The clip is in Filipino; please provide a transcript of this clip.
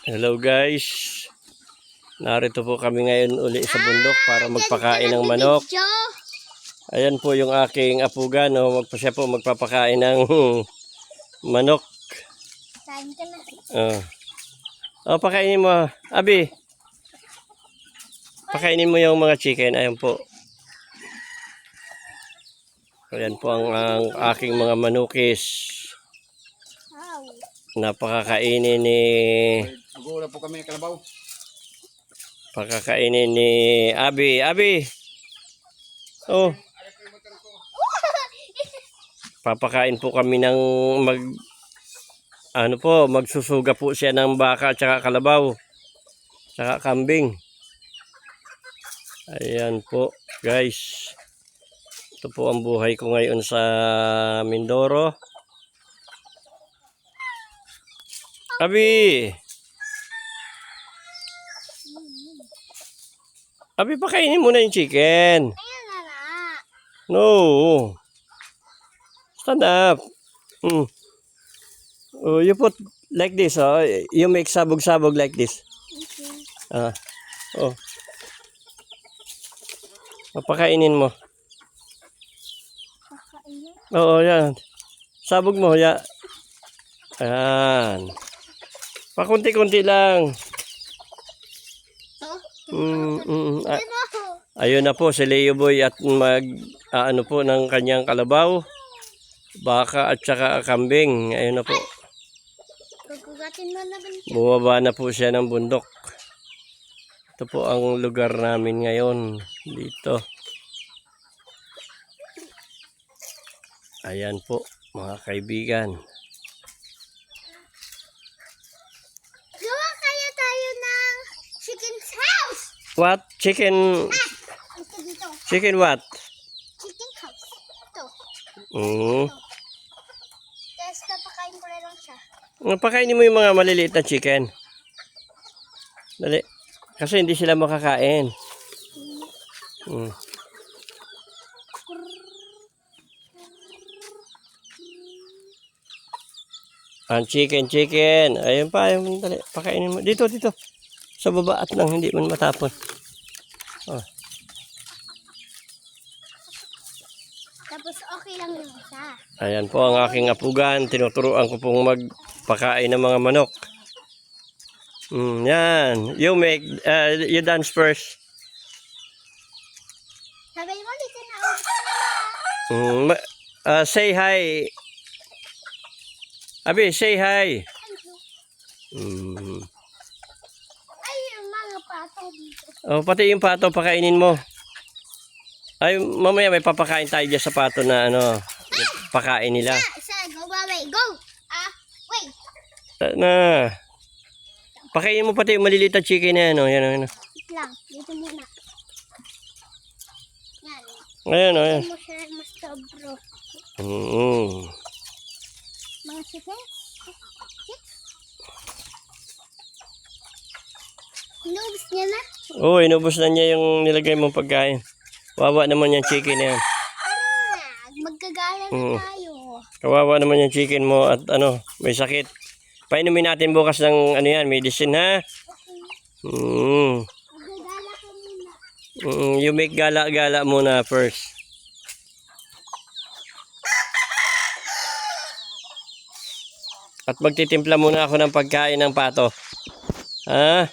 Hello guys, narito po kami ngayon uli sa bundok para magpakain ng manok. Ayan po yung aking apugan, siya po magpapakain ng manok. Pakainin mo, Abi. Pakainin mo yung mga chicken, ayan po. Ayan po ang aking mga manukis. Napakakainin ni Magula po kami ng kalabaw. Pakakainin ni Abi. Abi. Oh. Papakain po kami ng magsusuga po siya ng baka at saka kalabaw. Saka kambing. Ayan po, guys. Ito po ang buhay ko ngayon sa Mindoro. Abi. Abi, pakainin mo na yung chicken. No. Stand up. Oh, you put like this. You make sabog-sabog like this. Pakainin mo. Oo, yan. Sabog mo, ya. Ayan. Pakunti-kunti lang. Ayun na po si Leo Boy at po ng kanyang kalabaw, baka at saka kambing. Ayun na po. Bumaba na po siya ng bundok. Ito po ang lugar namin ngayon dito. Ayan po mga kaibigan. Gawa kaya tayo ng chicken's house. What? Chicken? Chicken what? Chicken house. Ito. Tapos papakain ko lang siya. Pakainin mo yung mga maliliit na chicken. Dali. Kasi hindi sila makakain. Ang chicken. Ayun pa, ayun, dali. Pakainin mo. Dito. Sa baba at nang hindi man matapon. Tapos okay lang yung isa. Ayan po ang aking apugan. Tinuturuan ko pong magpakain ng mga manok. Yan. You dance first. Sabay mo, dito na. Say hi. Abi, say hi. Ay, yung mga pato dito. Pati yung pato, pakainin mo. Ay, mamaya may papakain tayo dyan sa pato na pakain nila. Isa, go, baby, go. Wait. Na. Pakainin mo pati yung maliliit na chicken na yan. Wait lang, dito muna. Yan. Ayan. Dito mo siya mas sobro. Mga chicken? Inubos niya na? Oo, inubos na niya yung nilagay mong pagkain. Wawa naman yung chicken na yan. Magkagala na tayo. Kawawa naman yung chicken mo at may sakit. Painumin natin bukas ng medicine ha. Magkagala ka muna. You make gala-gala muna first. At magtitimpla muna ako ng pagkain ng pato. Ha?